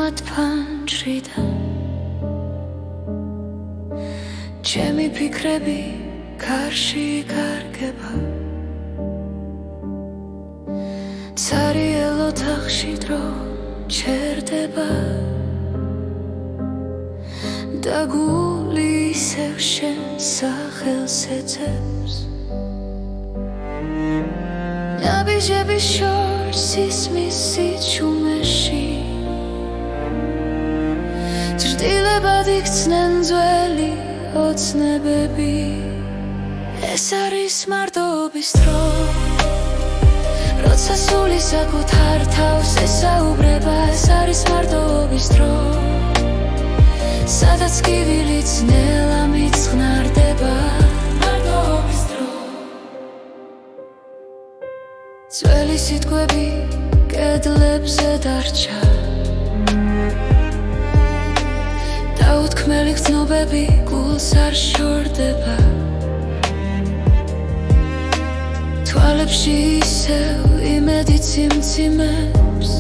მათ ფანჯრიდან ჩემი ფიქრები კარში კარგება ცარიელ ოთახში დრო ჩერდება და გული ისევ შენ სახელს ეძებს ნაბიჯების შორს ისმის სიჩუმეში ჭრდილებად იქცნენ ძველი ოცნებები ეს არის მარტოობის დრო როცა სული საკუთარ თავს ესაუბრება ეს არის მარტოობის დრო სადაც კივილიც ნელა მიწყნარდება მარტოობის დრო ძველი სიტყვები კედლებზე დარჩა დაუთქმელი გრძნობები გულს არ შორდება თვალებში ისევ იმედი ციმციმებს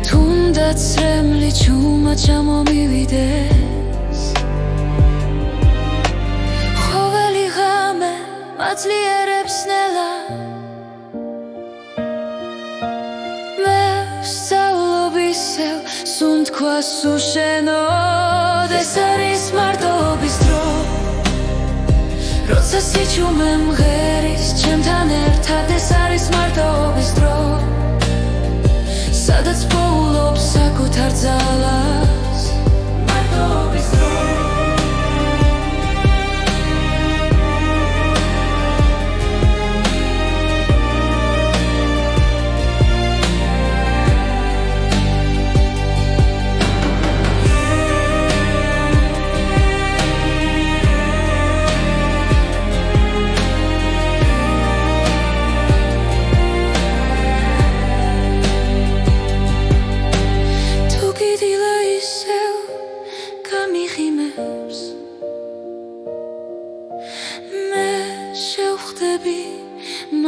თუნდაც რემლი ჩუმად ჩამომივიდეს ხოველი ღამე მაძლიერებს ნელა მე ვსწავლობ ისევ სუნთქვას უშენოდ ეს არის მარტოობის დრო როცა სიჩუმე მღერის ჩემთან ერთად ეს არის მარტოობის დრო სადაც პოულობს საკუთარ ძალას მარტოობის დრო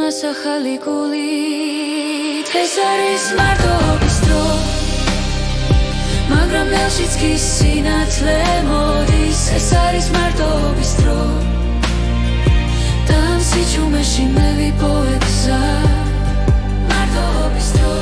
მას ახალი გულით ეს არის მარტოობის დრო მაგრამ ნელშიც კი სინათლე მოდის ეს არის მარტოობის დრო და ამ სიჩუმეში მე ვიპოვებ გზა მარტოობის დრო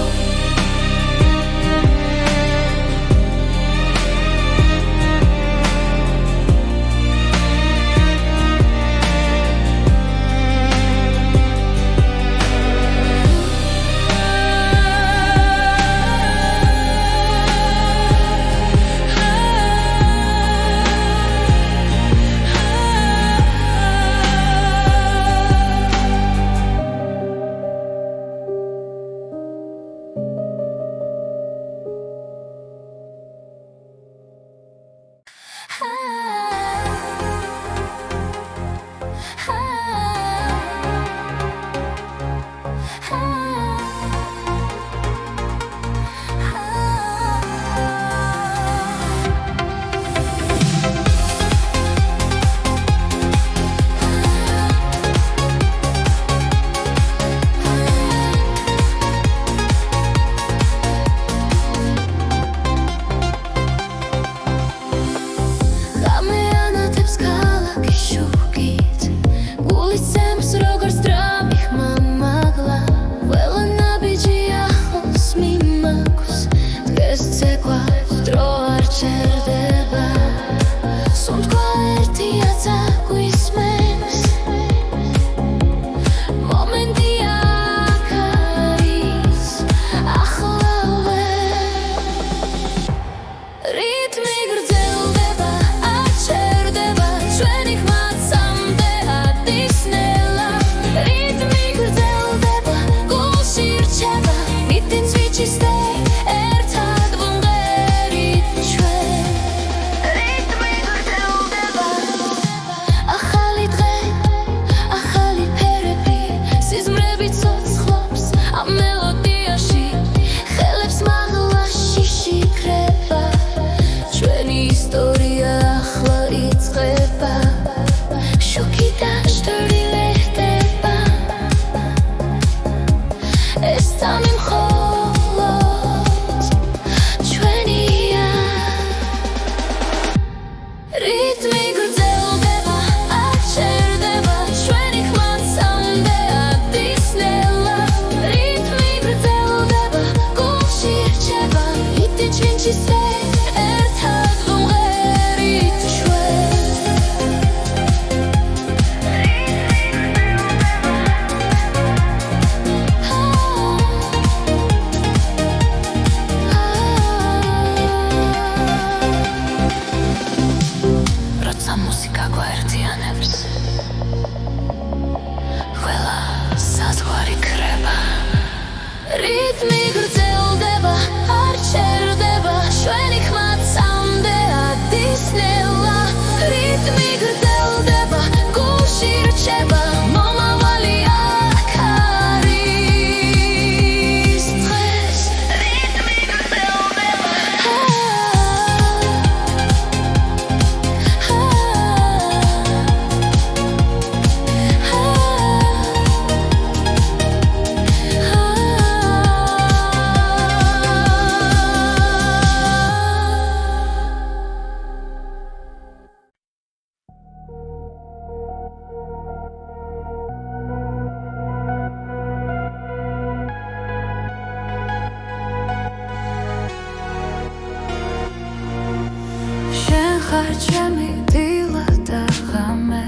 ჩემი დილა და ღამე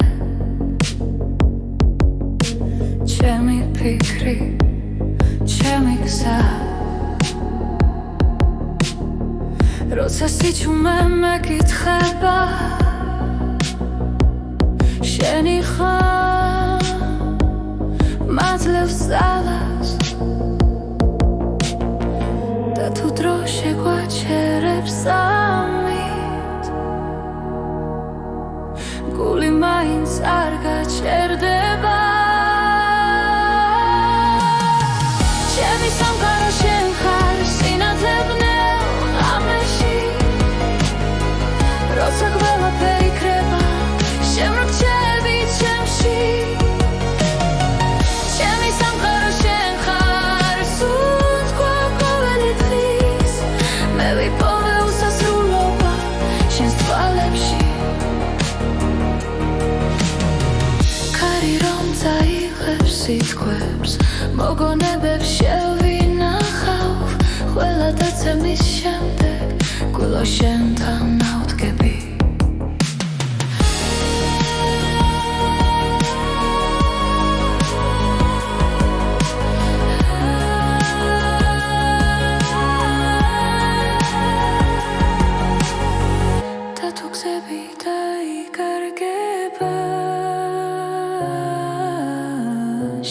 ჩემი ფიქრი ჩემი გზა როცა სიჩუმე მეკითხება შენი ხარ მაძლევს ძალას და თუ დრო შეგვაჩერებს ამით გული მაინც არ გაჩერდება ჩემი სამყარო შენ ხარ სინათლე ბნელ ღამეში როცა ყველაფერი იქრება შემრჩები ჩემში ჩემი სამყარო შენ ხარ სუნთქვა ყოველი დღის მე ვიპოვე უსასრულობა შენს თვალებში ქარი რომ წაიღებს სიტყვებს მოგონებებს შევინახავ ყველა დაცემის შემდეგ გულო შენთან ავდგები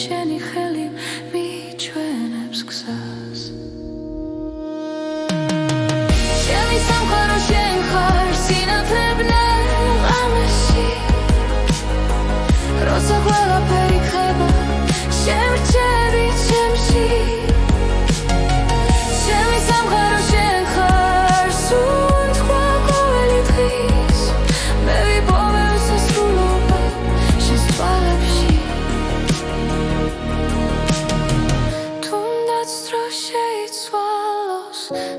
შენი ხელი მიჩვენებს გზას ჩემი სამყარო შენ ხარ სინათლე ბნელ ღამეში როცა ყველაფერი იქრება შემრჩები ჩემში ჩემი სამყარო შენ ხარ სუნთქვა ყოველი დღის მე ვიპოვე უსასრულობა შენს თვალებში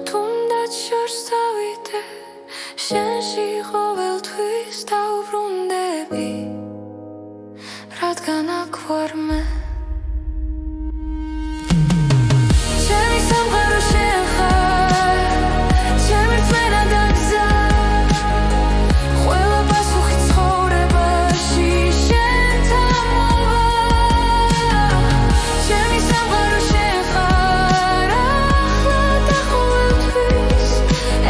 თუნდაც შორს დავიდე შენში ყოველთვის დავბრუნდები რადგან აქ ვარ მე ჩემი სამყარო შენ ხარ ჩემი რწმენა და გზა ყველა პასუხი ცხოვრებაში შენთან მოვა ჩემი სამყარო შენ ხარ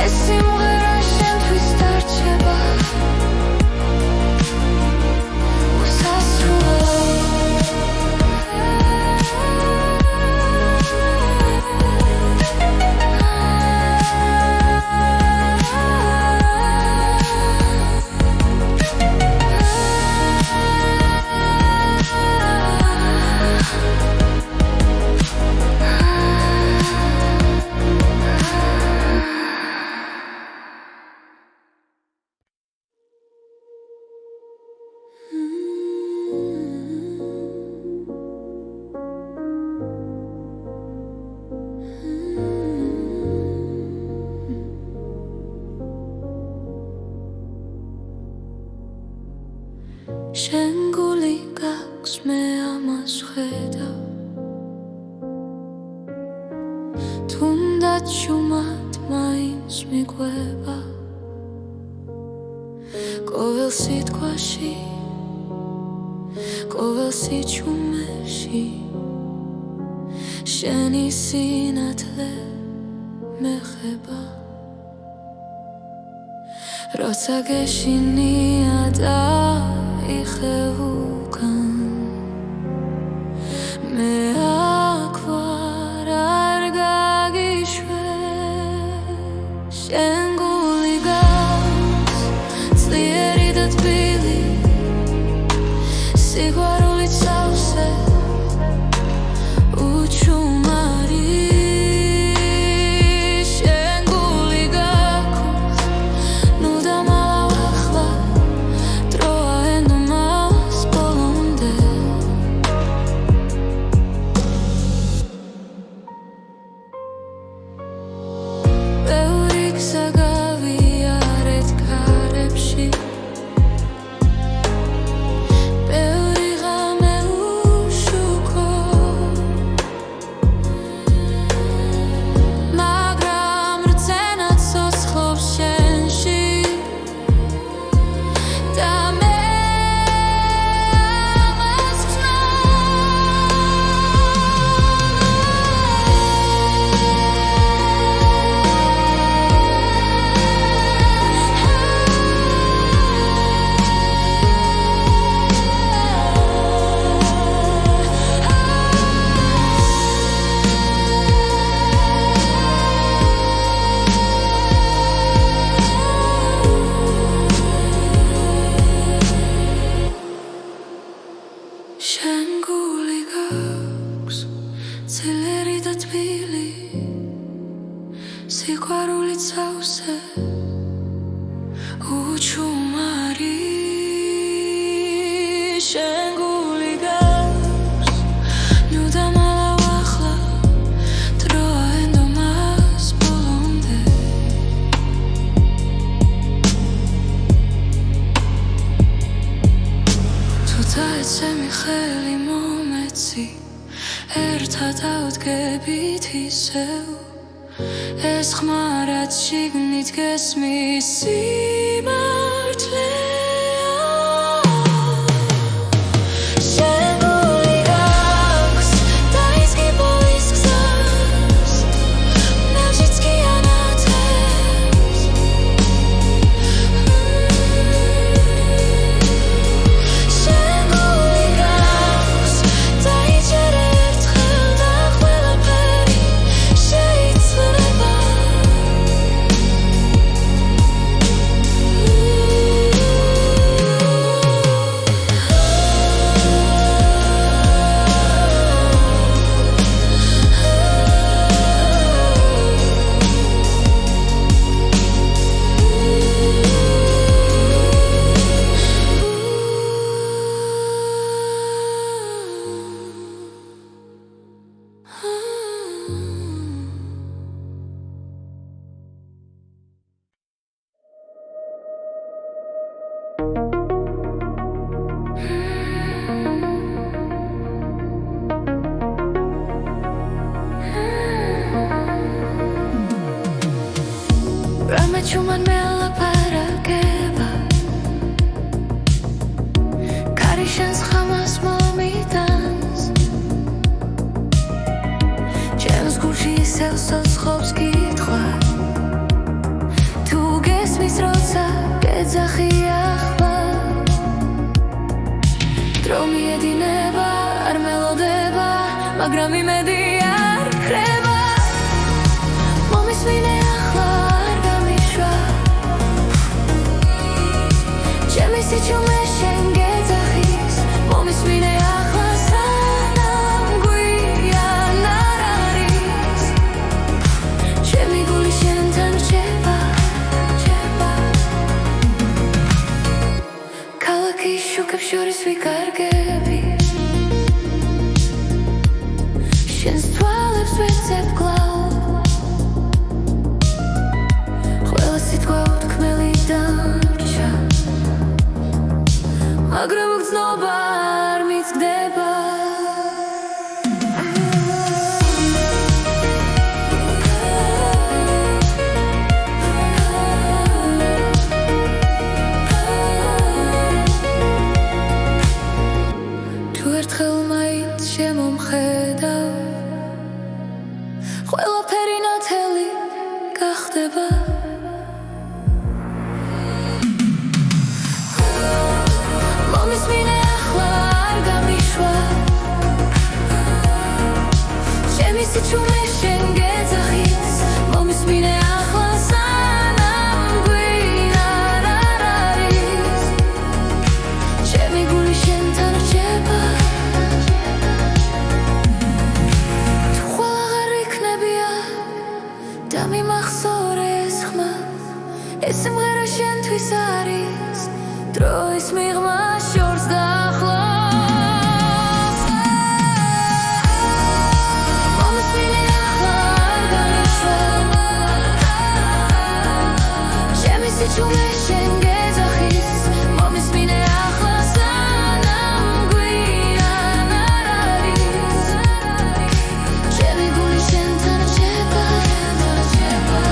ეს სიმღერა შენთვის დარჩება შენ გული გაქვს მე ამას ვხედავ თუნდაც შუმად მაინც მიყვება ყოველ სიტყვაში ყოველ სიჩუმეში შენი სინათლე მეხება როცა გეშინია და იხევუკან მე აქ ვარ არ გაგიშვებ შენ გული გაქვს ძლიერი და თბილი სიყვარულით სავსე უჩუმარი შენ გული გაქვს ნუ დამალავ ახლა დროა ენდომას ბოლო სიყვარული წავსე უჩუმარი შენ გული გავს ნუ დამალავ ახლა დროა ენდომას ბოლომდე თუ დაეცემი ხელი მომეცი ერთად ავდგებით ისევ ეს ხმა რაც შიგნით გესმის სიმართლეა შენ გული გაქვს დაიზგი ბოლის გზას ნავშიც კი ანათებს შენ გული გაქვს დაიჯერ ერთხელ და ყველაფერი შეიცვლება Ramechuman mela parageba Karishans khamas momitans James Gucci selsos khobs kitkhwa Tu gesmis rotsa gedzaxi akhva Dromi edineba ar melodeba magram imedi ar kreba Momismine Sichume shen gedzaxis momismine ახლა სანამ გვიან არ არის ჩემი გული შენთან რჩება ქალაქის შუქებს შორის ვიკარგები შენს თვალებს ვეცებ კლავ ყველა სიტყვა უთქმელი დარჩა მაგრამ გრძნობა არ მიცდება თუ ერთხელ მაინც შემომხედავ ყველაფერი ნათელი გახდება Momismine ახლა არ გამიშვა ჩემი სიჩუმე შენ გეძახის მომისმინე ახლა სანამ გვიან არ არის ჩემი გული შენთან რჩება თუ ხვალ აღარ იქნებია და მიმახსოვრე ეს ხმა ეს სიმღერა შენთვის არის დროის მიღმა შორს დაახლოს მომისმინე ახლა არ გამიშვა ჩემი სიჩუმე შენ გეძახის მომისმინე ახლა სანამ გვიან არ არის ჩემი გული შენთან რჩება შენთან რჩება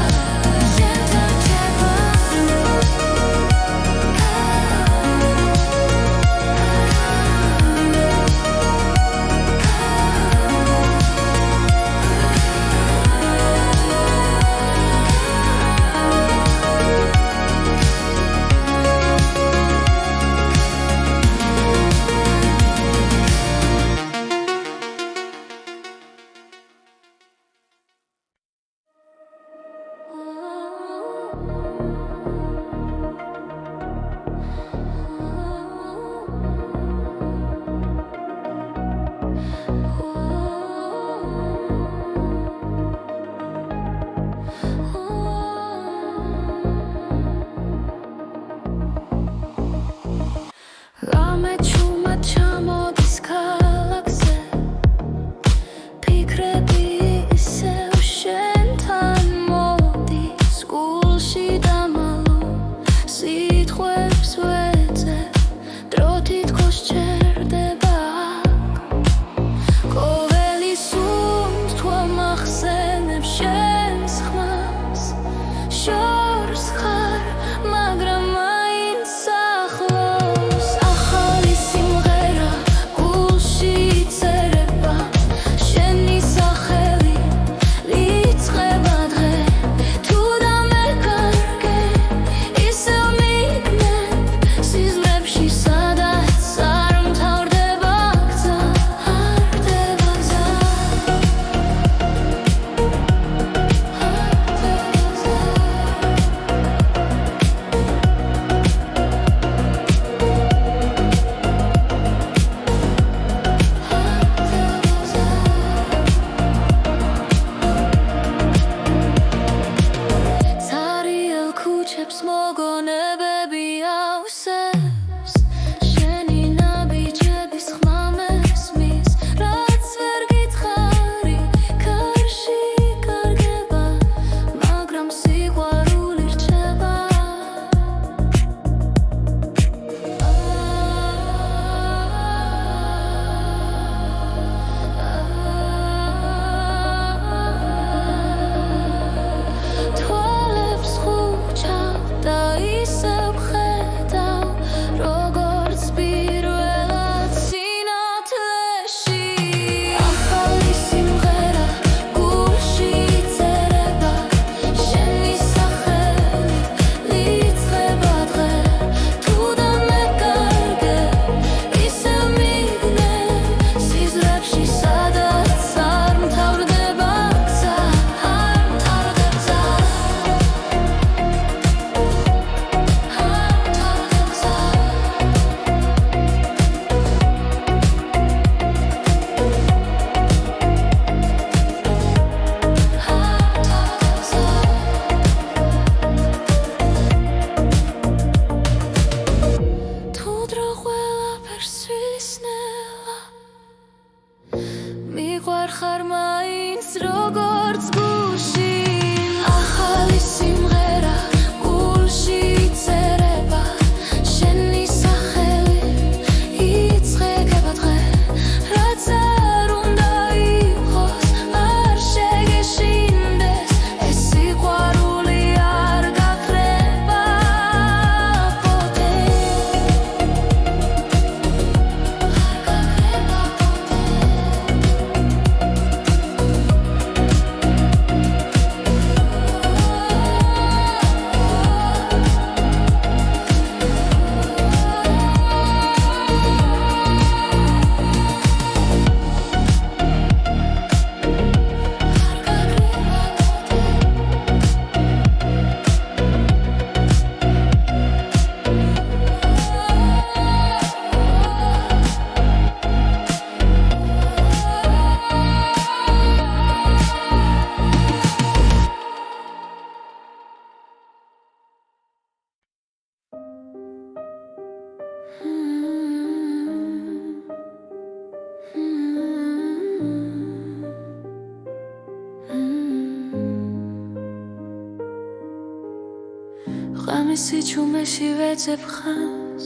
სხვამისი ჩუმეში ვეძებ ხანს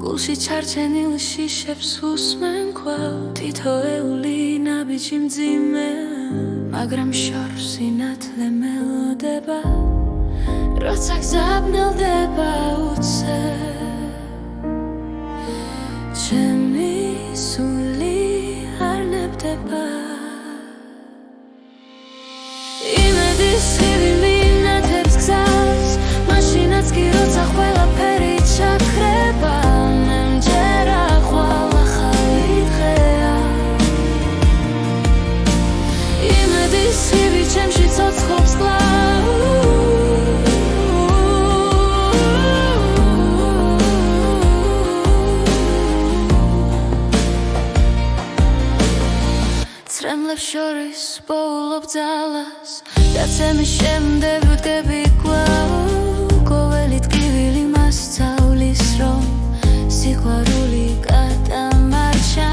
გულში ჩარჩენილ შიშებს უსმენ კვლავ თითოეული ნაბიჯი მძიმე მაგრამ შორს სინათლე მელოდება როცა გზაბნელდება უცებ ჩემი სული არ ნებდება იმედის ხივი მინათებს გზას მაშინაც კი როცა ყველაფერი ჩაქრება მე მჯერა ხვალ ახალი დღეა იმედის ხივი ჩემში ცოცხლობს კვლავ ცრემლებს შორის პოულობ ძალას დაცემის შემდეგ ვდგები კვლავ ყოველი ტკივილი მასწავლის რომ სიყვარული გადამარჩენს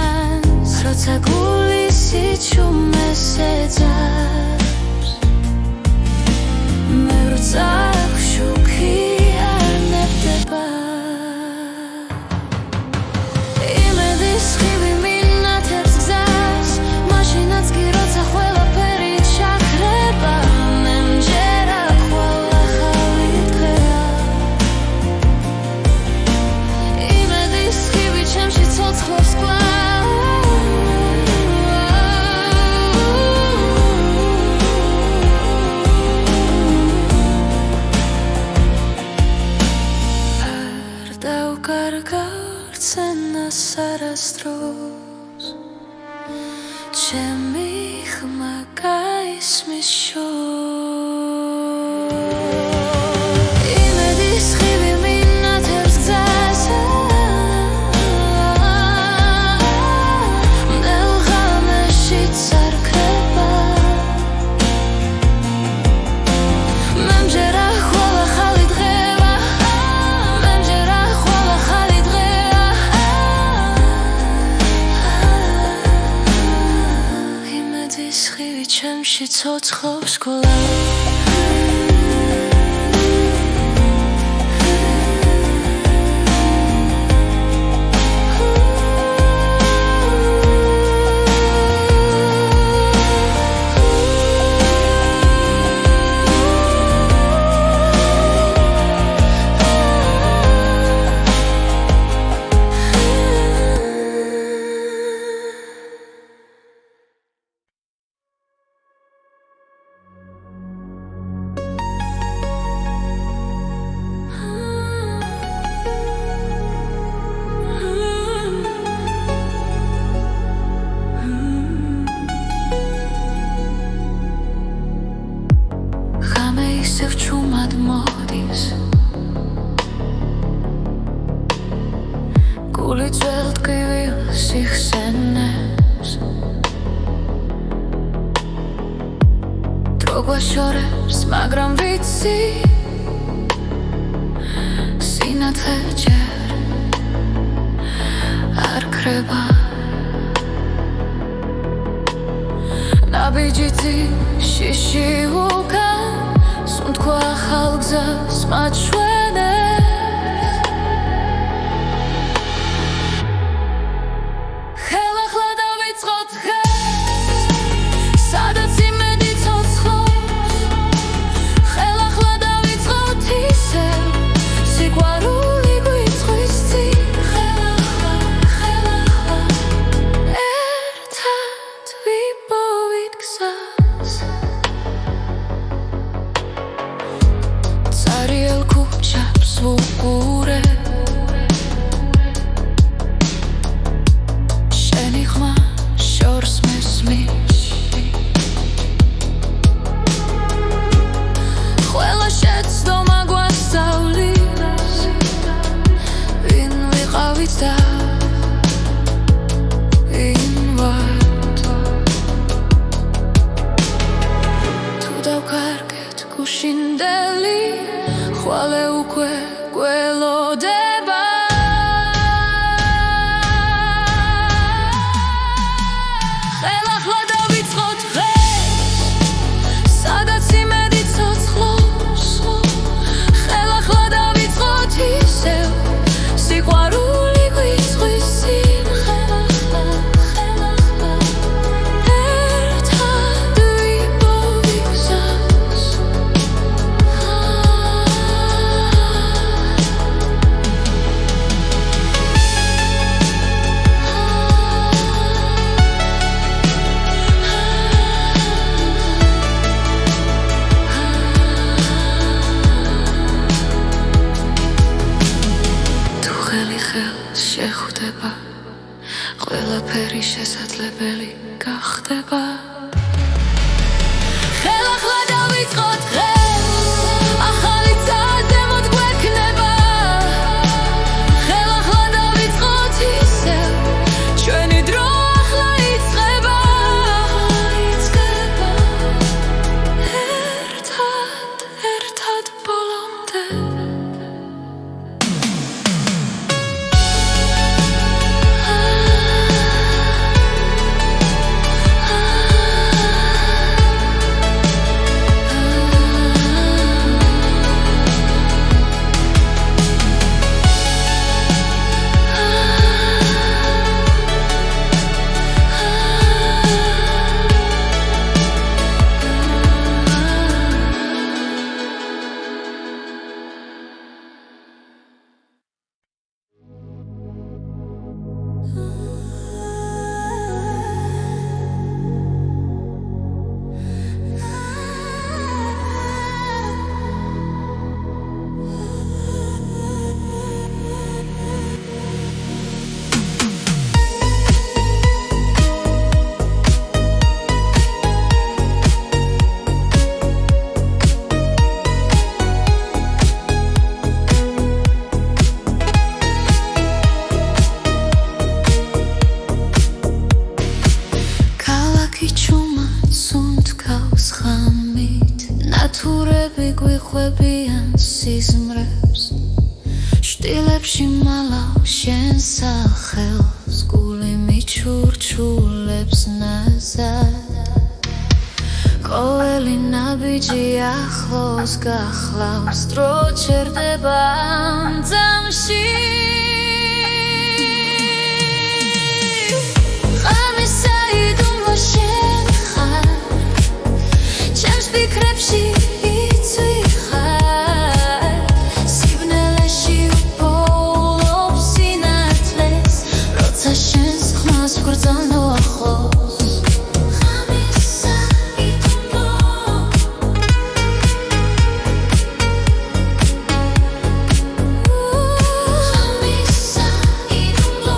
როცა გული სიჩუმეს ეძებს მე როცა შუქი არ ნებდება იმედის ხივი მინათებს გზას მაშინაც კი როცა ყველაფერი ჩაქრება მე მჯერა ხვალ ახალი დღეა იმედის ხივი ჩემში ცოცხლობს კვლავ არ დავკარგავ რცენას არასდროს ჩემი ხმა გაისმის შორს იმედის ხივი მინათებს გზას მდელ ღამეშიც არ ქრება მე მჯერა ხვალ ახალი დღეა მე მჯერა ხვალ ახალი დღეა იმედის ხივი ჩემში ცოცხლობს კვლავ ღამე ისევ ჩუმად მოდის გული ძველ ტკივილს იხსენებს დრო გვაშორებს მაგრამ ვიცი სინათლე ჯერ არ ქრება ნაბიჯი შიში უკან სუნთქვა ახალ გზას მაჩვენებს ხელახლა დავიწყოთ დღეს სადაც იმედი ცოცხლობს ხელახლა დავიწყოთ ისევ სიყვარული გვიწვის წინ ხელახლა ერთად ვიპოვით გზას წარიელ ქუჩებს ვუყურებ შენი ხმა შორს მესმის ყველა შეცდომა გვასწავლის ვინ ვიყავით და ვინ ვართ თუ დავკარგეთ გუშინდელი ხვალე უკვე გველოდება ხელახლა დავიწყოთ დღეს სადაც იმედი ცოცხლობს ხელახლა ყველაფერი შესაძლებელი გახდება ხელახლა დავიწყოთ დღეს ახალი წაზემოთ გვექნება ხელახლა დავიწყოთ ისევ ჩვენი დრო ახლა იწყება ერთად ბოლომდე ნათურები გვიხვებიან სიზმრებს შტილებში მალავ შენ სახელს გული მიჩურჩულებს ნაზად ყოველი ნაბიჯი ახლოს გახლავს დრო ჩერდება ძამში ფიქრებში იცვი ხარ სიბნელეში უპოულობ სინათლეს როცა შენს ხმას ვგრძნო ახლოს ხამისა იდუმბო ხამისა იდუმბო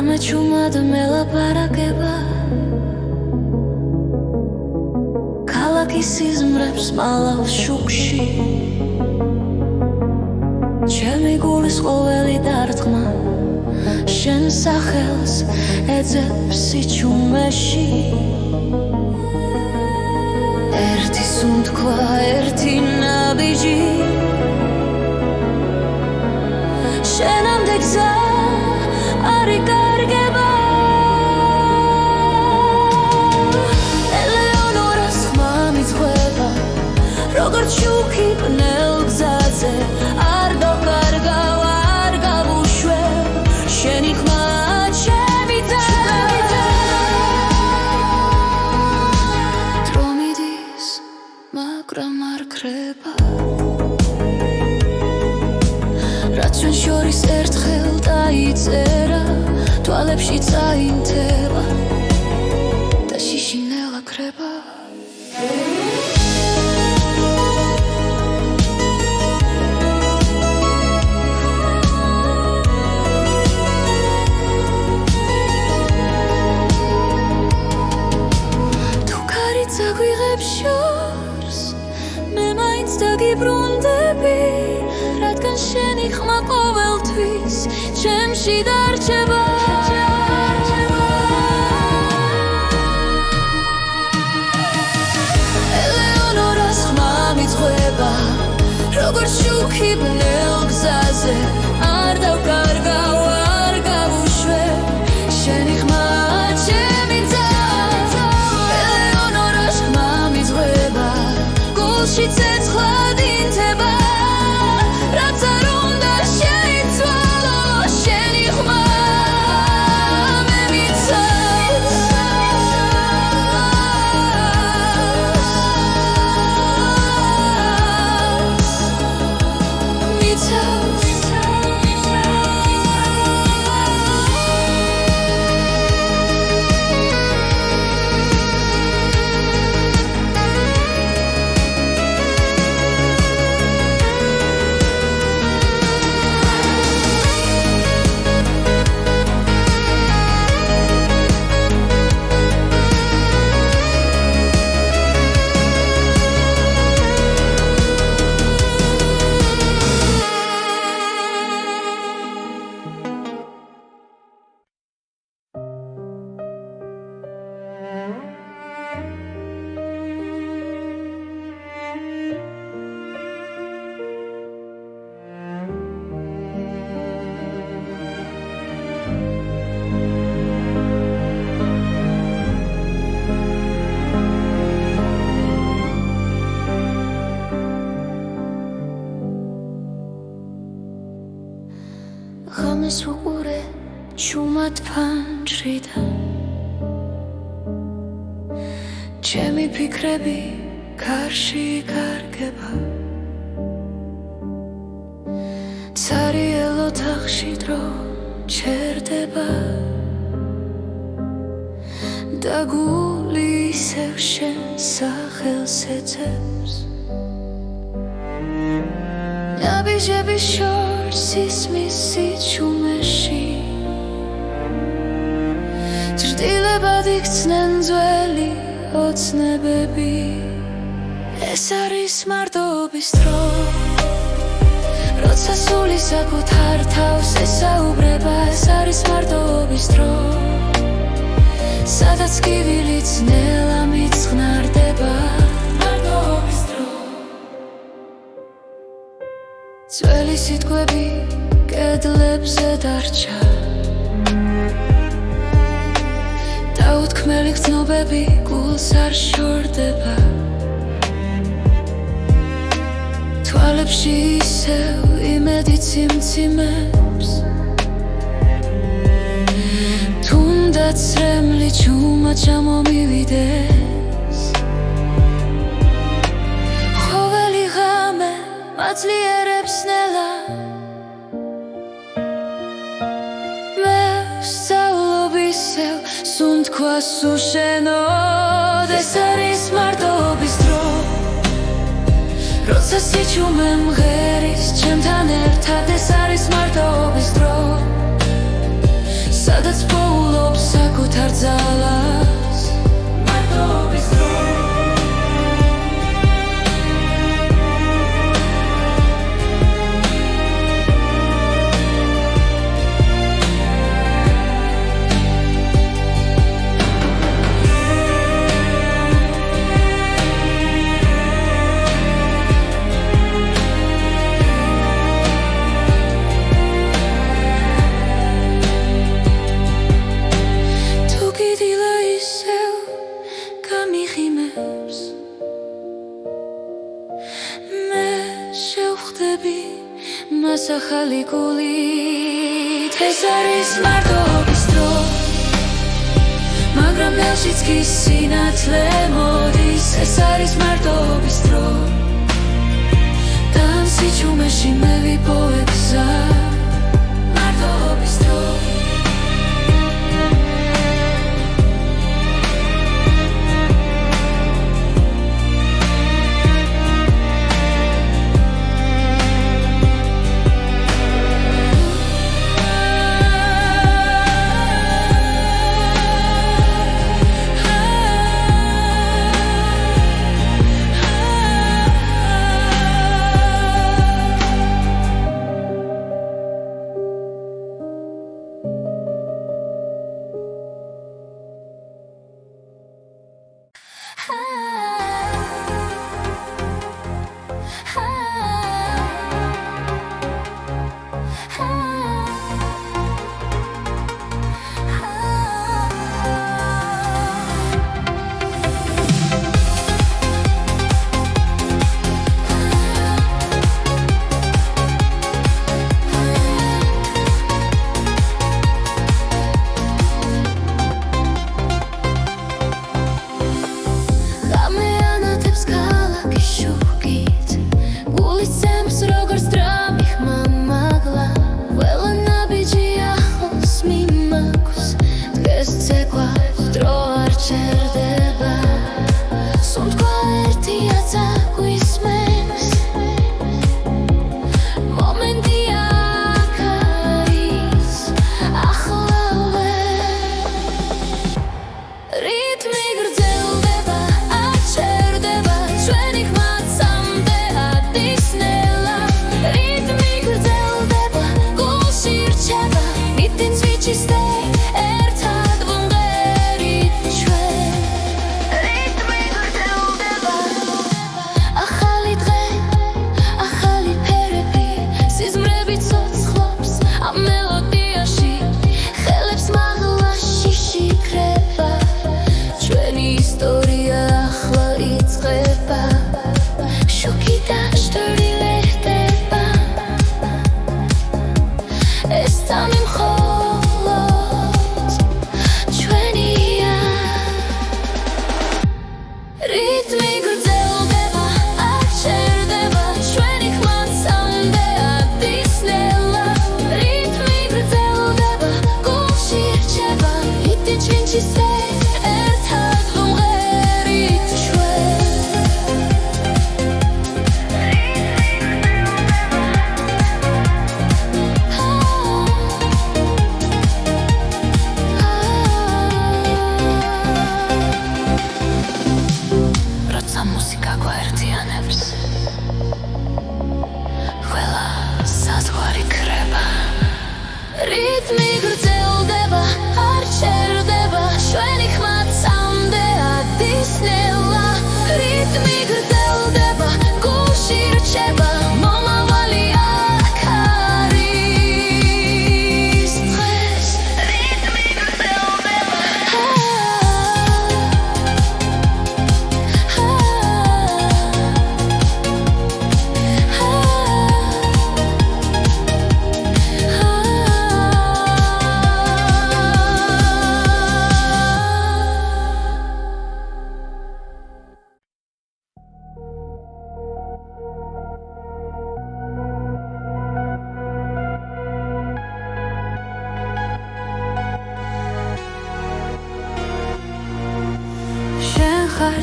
გამეჩუმად მელაპარაკება ქალაქის სიზმრებს მალავს შუქში ჩემი გულის ყოველი დარტყმა შენ სახელს ეძებს სიჩუმეში ერთი სუნთქვა ერთი ნაბიჯი შენამდე გზა არ იკარგება ელეონორას ხმა მიძღვება როგორც შუქი ბნელ გზაზე არ დაკარგავ არ გავუშვებ შენი ხმა ჩემი და დრო მიდის მაგრამ არ ქრება რაც ჩვენ შორის ერთხელ დაიწერა თვალებში წაინთება და შიშინელა ქრება თუ ქარი წაგვიღებ შორს მე მაინც დაგიბრუნდები რადგან შენი ხმა ყოველთვის ჩემში დარჩება ელეონორას ხმა მიძღვება როგორც შუქი ბნელ გზაზე არ დავკარგავ არ გავუშვებ შენი ხმა ჩემი და ელეონორას ხმა მიძღვება გულში ცეცხლად ინთება რაც არ უნდა შეიცვალო შენი ხმა მე მიცავს ღამეს უყურე ჩუმად ფანჯრიდან ჩემი ფიქრები გარში იკარგება ცარიელ ოთახში დრო ჩერდება და გული ისევ შენ სახელს ეძებს ნაბიჯების შორს ისმის სიჩუმეში ჭრდილებად იქცნენ ძველი ოცნებები ეს არის მარტოობის დრო როცა სული საკუთარ თავს ესაუბრება ეს არის მარტოობის დრო სადაც კივილიც ნელა მიწყნარდება მარტოობის დრო ძველი სიტყვები კედლებზე დარჩა დაუთქმელი გრძნობები გულს არ შორდება თვალებში ისევ იმედი ციმციმებს თუნდაც რემლი ჩუმად ჩამომივიდეს ყოველი ღამე მაძლიერებს ნელა მე ვსწავლობ ისევ სუნთქვას უშენოდ ეს არის მარტოობის დრო როცა სიჩუმე მღერის ჩემთან ერთად ეს არის მარტოობის დრო სადაც არ ძალას მარტოობის დრო ახალი გულით ეს არის მარტოობის დრო მაგრამ ნელშიც კი სინათლე მოდის ეს არის მარტოობის დრო და ამ სიჩუმეში მე ვიპოვებ გზა მარტოობის დრო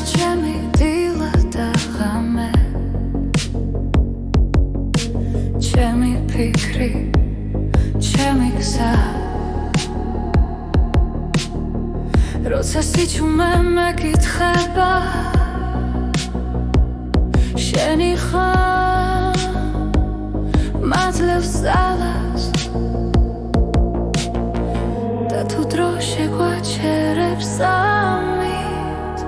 ჩემი დილა და ღამე ჩემი ფიქრი ჩემი გზა როცა სიჩუმე მეკითხება შენი ხარ მაძლევს ძალას და თუ დრო შეგვაჩერებს ამით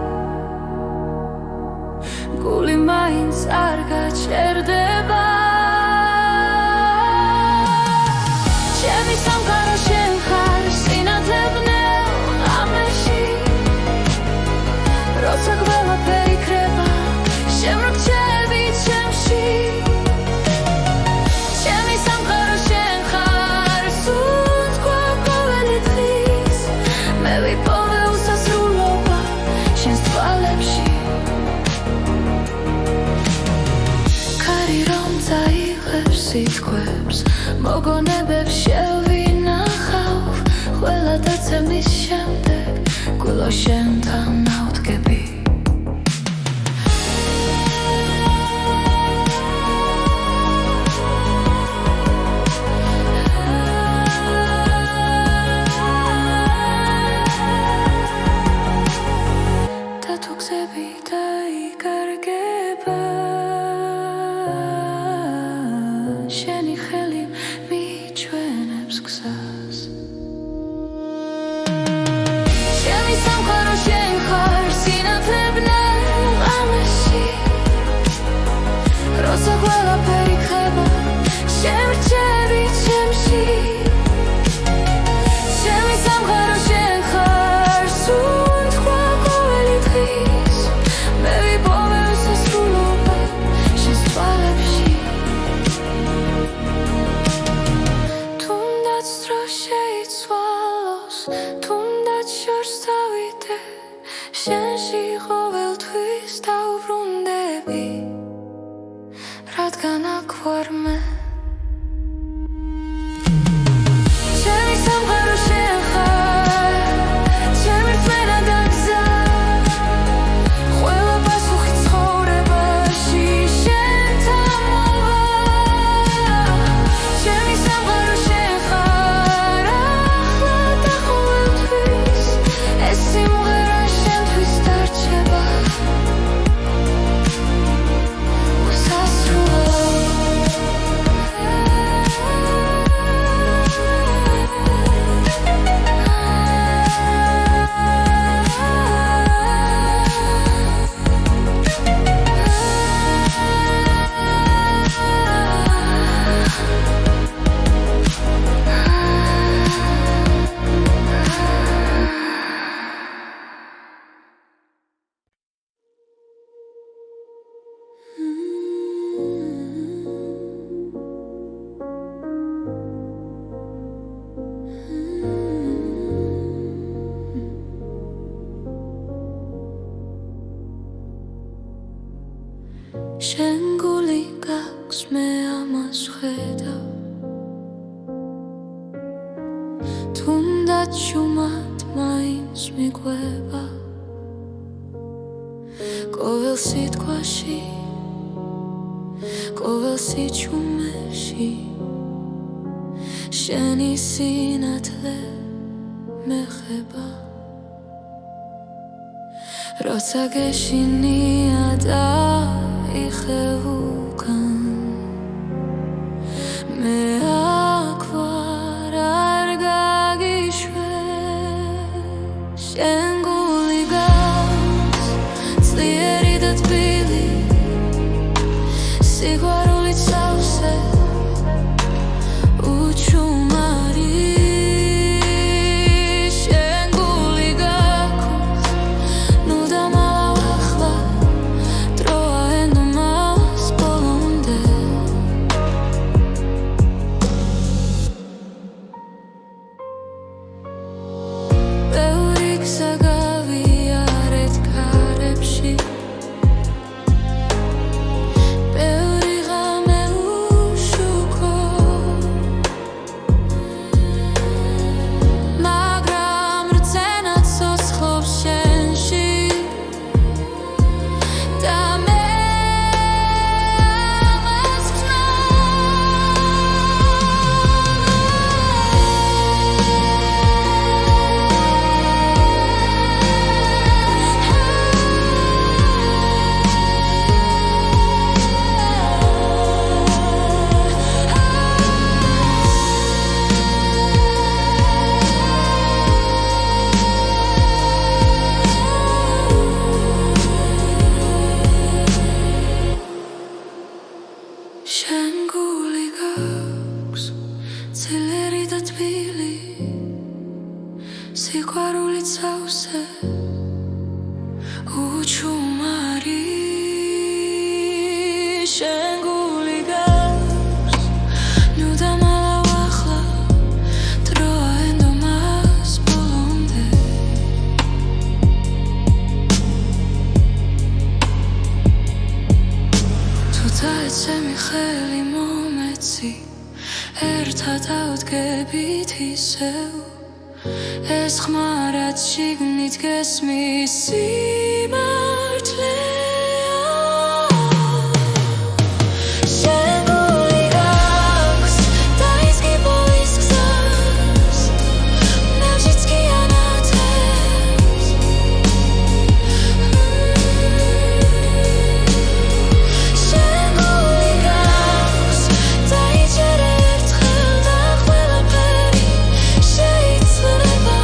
გული მაინც არ გაჩერდება ჩემი სამყარო შენ ხარ სინათლე ბნელ ღამეში როცა ყველაფერი იქრება შემრჩევი ჩემში ჩემი სამყარო შენ ხარ სულ თქვა ყოველი დღის მე ვიპოვე უსასრულობა შენს თვალებში ქარი რომ წაიღებს სიტყვებს მოგონებებს შევინახავ ყველა დაცემის შემდეგ გულო შენთან ავდგები და თუ გზები დაიკარგება შენი ხელი მიჩვენებს გზას ჩემი სამყარო შენ ხარ სინათლე ბნელ ღამეში როცა ყველაფერი იქრება შემრჩევი ჩემში ჩემი სამყარო შენ ხარ სულ თქვა ყოველი დღის მე ვიპოვე უსასრულობა შენს თვალებში თუნდაც დრო შეიცვალოს თუნდაც შორს დავიდე შენში ყოველთვის დავბრუნდები რადგან აქ ვარ მე ჩემი სამყარო შენ ხარ ჩემი რწმენა და გზა ყველა პასუხი ცხოვრებაში შენთან მოვა ჩემი სამყარო შენ ხარ ახლა და ყოველთვის ეს სიმღერა შენთვის დარჩება შენ გული გაქვს მე ამას ვხედავ თუნდაც შუმად მაინც მიყვება ყოველ სიტყვაში ყოველ სიჩუმეში შენი სინათლე მეხება როცა გეშინია და იხევუკან მე აქ ვარ არ გაგიშვებ შენ გული გაქვს ძლიერი და თბილი სიყვარულით სავსე უჩუმარი შენ გული გაქვს ნუ დამალავ ახლა დროა ენდომას ბოლომდე ბევრი გზა გავიარეთ ქარებში ბევრი ღამე სიყვარული წავსე უჩუმარი შენ გული გავს ნუ დამალავ ახლა დროა ენდომას ბოლომდე თუ დაეცემი ხელი მომეცი ერთად ავდგებით ისევ ეს ხმა რაც შიგნით გესმის სიმართლეა შენ გული გავს დაიზგი ბოლის გზას ნავშიც კი ანათებს შენ გული გავს დაიჯერ ერთხელ და ყველაფერი შეიძლება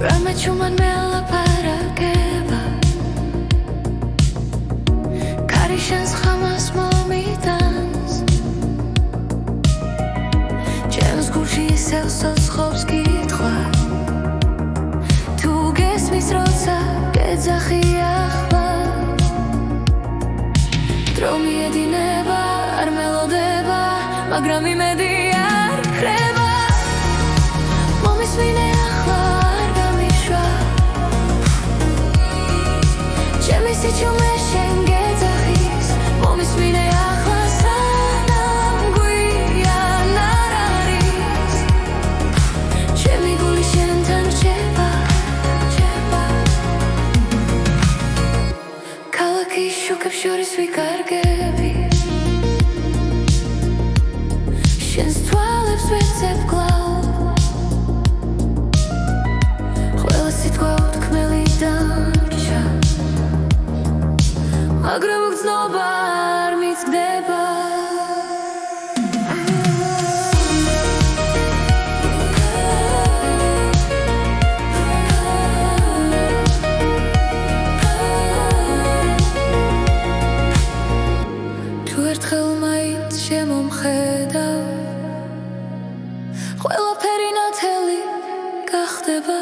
Ramechuman mela parageba Karishans khamas momitans James Gucci selsos khovski tkhwa Tu gesmis rotsa gedzaxi akhva Dromi edineba ar melodeba magram imedi ar kreba Momismine akhva Sichume shengezachis momismine achla sanam guyan araris Chemi guli shentan cheba Kalaki shukab shoris vikargebi Shens twalebs vetseb glav Khvela sitqva utkmeli darcha მაგრამ გრძნობა არ მიცდება თუ ერთხელ მაინც შემომხედავ ყველაფერი ნათელი გახდება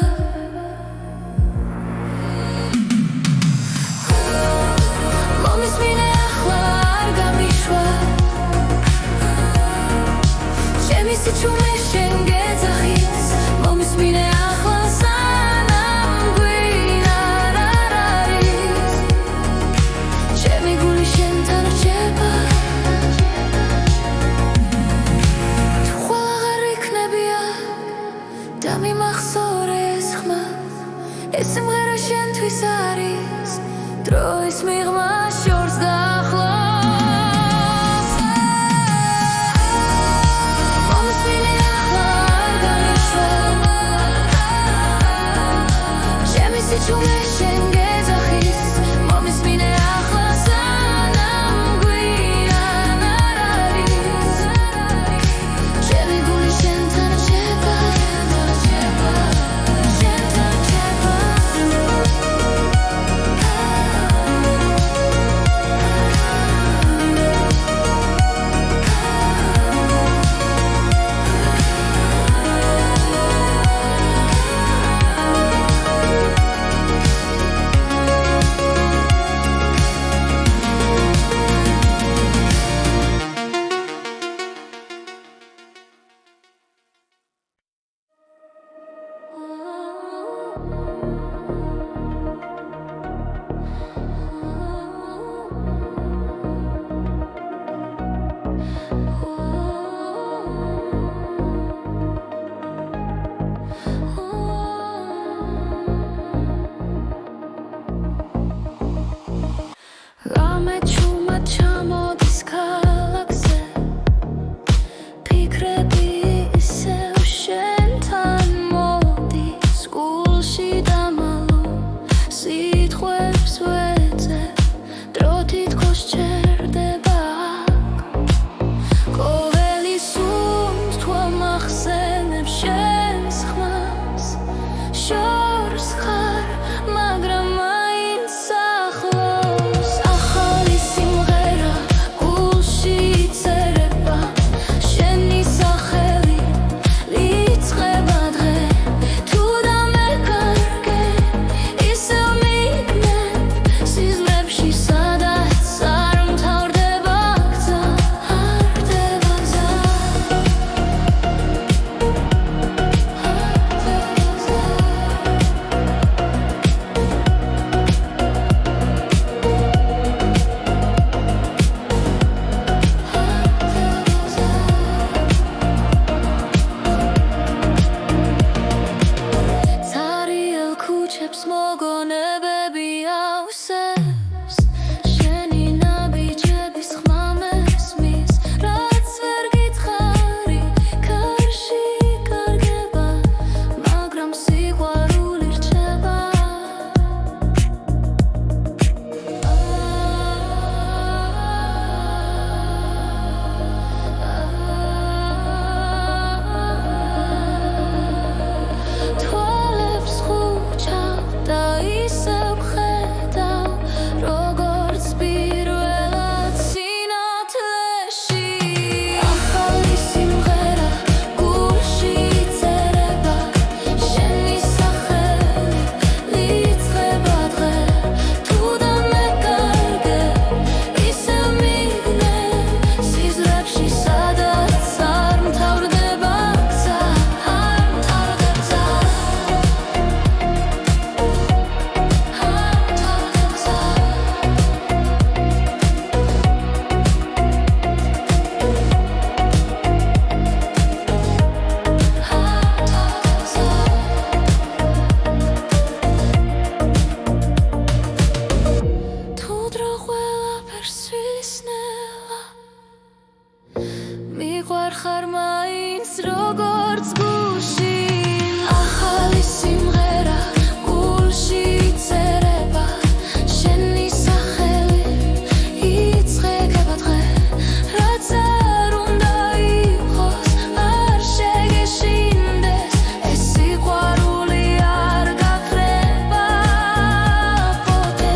Momismine akhla ar gamishva Chemi sichume shengezachis Momismine akhla sanam guyan araris Chemi guli shentan rcheba Tu khvala gar iknebi ak da mimahzor es khma Es simghera shentvis aris Drois mighma shorts dakhlos Momismine akhla ar gamishva Chemi sichume shengezachis Momismine akhla sanam guyan araris Chemi guli shentan rcheba Shentan rcheba თვალებს მოგონებები ავსებს შენი ნაბიჯების ხმა მესმის რაც ვერ გითხარი კარში კარგება მაგრამ სიყვარული რჩება თვალებს ხუჩავ და ისევ ხედავ როგორც პირველად სინათლეში ახალი სიმღერა გულში იწერება შენი სახელი ლიწყება დღე თუ დამეკარგებ ისევ მიგნებ სიზრებში სადაც არ მთავრდება გზა არ მთავრდება გზა თუ დრო ყველაფერს ვისნელა მიყვარხარ მაინც როგორც გულში ახალი სიმღერა გულში იწერება შენი სახელი იწყება დღე რაც არ უნდა იყოს არ შეგეშინდეს ეს სიყვარული არ გაქრება ποτέ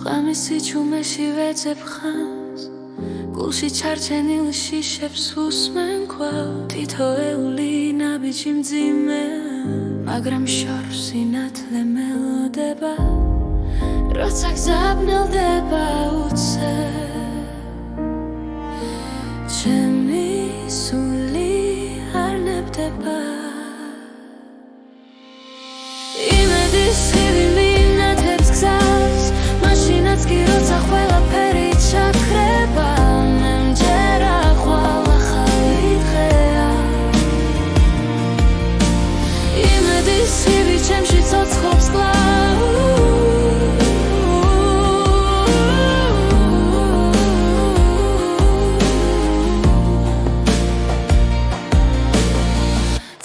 ღამისი ჩუმეში ვეძებ ხანს გულში ჩარჩენილ შიშებს უსმენ კვლავ თითოეული ნაბიჯი მძიმე მაგრამ შორს სინათლე მელოდება როცა გზაბნელდება უცებ ჩემი სული არ ნებდება იმედის ხივი მინათებს გზას მაშინაც კი როცა ყველაფერი ჩაქრება მე მჯერა ხვალ ახალი დღეა იმედის ხივი ჩემში ცოცხლობს კვლავ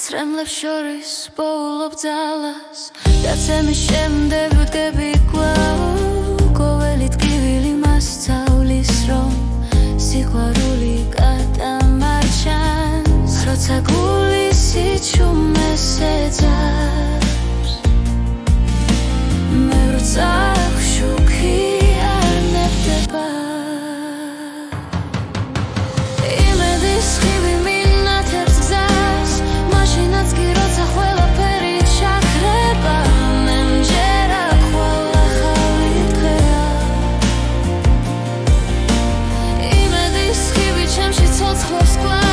ცრემლებს შორის პოულობ ძალას დაცემის შემდეგ ვდგები კვლავ ყოველი ტკივილი მასწავლის რომ სიყვარული გადამარჩენს როცა გულის სიჩუმეს ეძებს მე როცა შუქი არ ნებდება იმედის ხივი მინათებს გზას მაშინაც კი როცა ყველაფერი ჩაქრება მე მჯერა ხვალ ახალი დღეა იმედის ხივი ჩემში ცოცხლობს კვლავ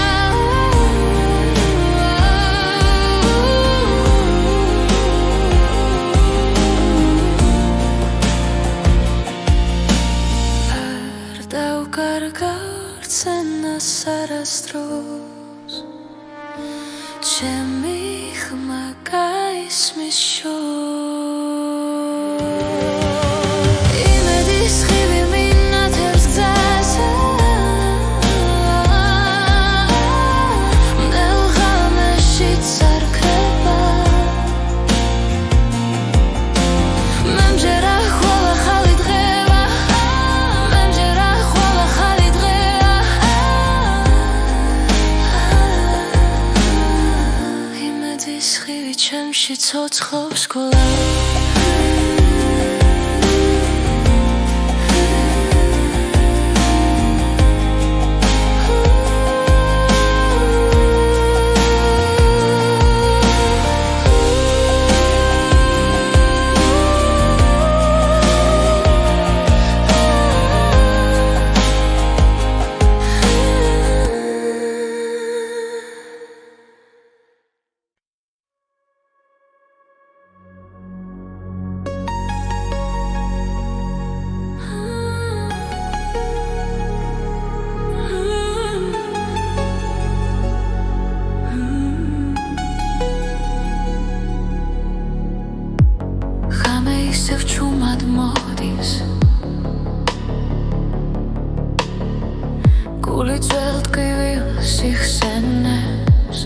ცოცხლობს გოლა ისევ ჩუმად მოდის გული ძველთკივილ სიხსენებს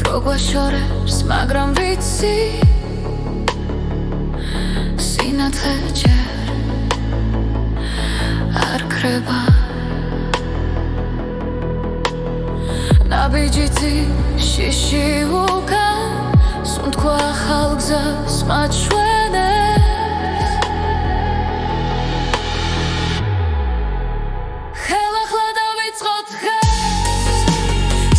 დრო გვაშორებს მაგრამ ვიცი სინათლე ჯერ არ ქრება ნაბიჯითი შიში უკან სუნთქვა ახალ გზას მაჩვენებს ხელახლა დავიწყოთ დღეს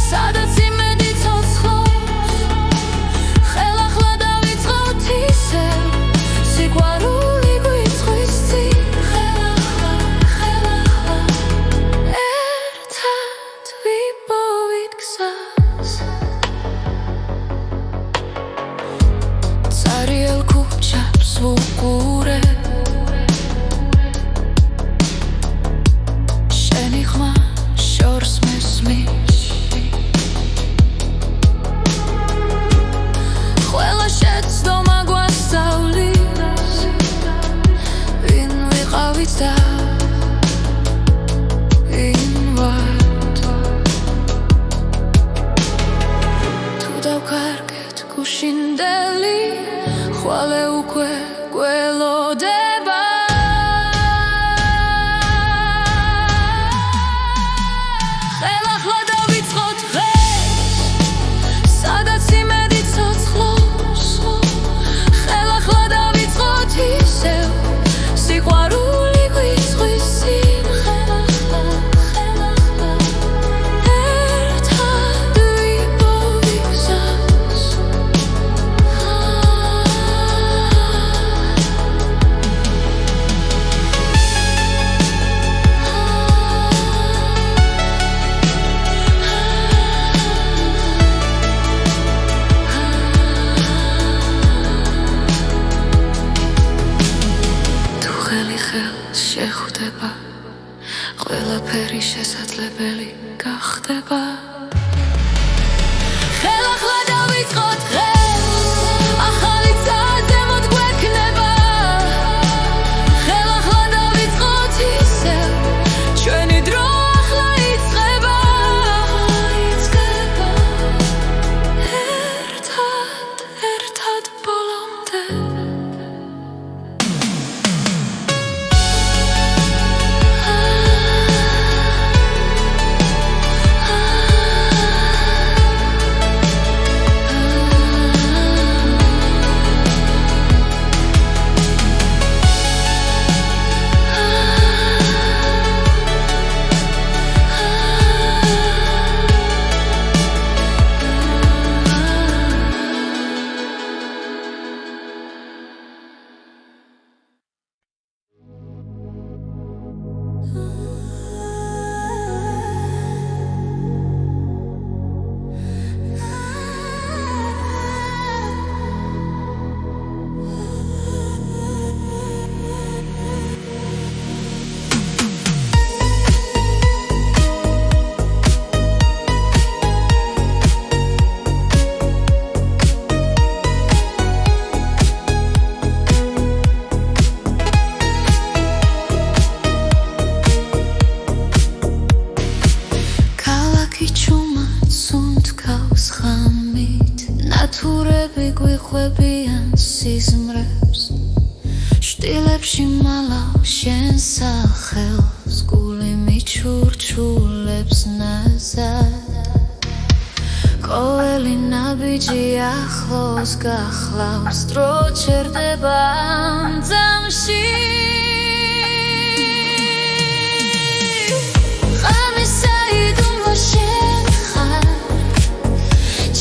სადაც იმედი ცოცხლობს ხელახლა დავიწყოთ ისევ სიყვარული გვიწვის წინ ხელახლა ერთად ვიპოვით გზას Ariel kuchap svukure Sheni khma shors mesmish Khwela shetsdoma gwasavlis Vin viqavit da invat Tu davkarget gushindeli ხვალე უკვე გველოდება ხელახლა დავიწყოთ დღეს სადაც იმედი ცოცხლობს ხელახლა დავიწყოთ ისევ სიყვარული გვიწვის წინ ხელახლა ერთად ვიპოვით გზას შეხვდება ყველაფერი შესაძლებელი გახდება ხელახლა დავიწყოთ დღეს ახალი ზემოთ გვექნება ხელახლა დავიწყოთ ისევ ჩვენი დრო ახლა იწყება ერთად ბოლომდე ნათურები გვიხვებიან სიზმრებს შტილებში მალავ შენ სახელს გული მიჩურჩულებს ნაზად ყოველი ნაბიჯი ახლოს გახლავს, დრო ჩერდება ამ ძამში.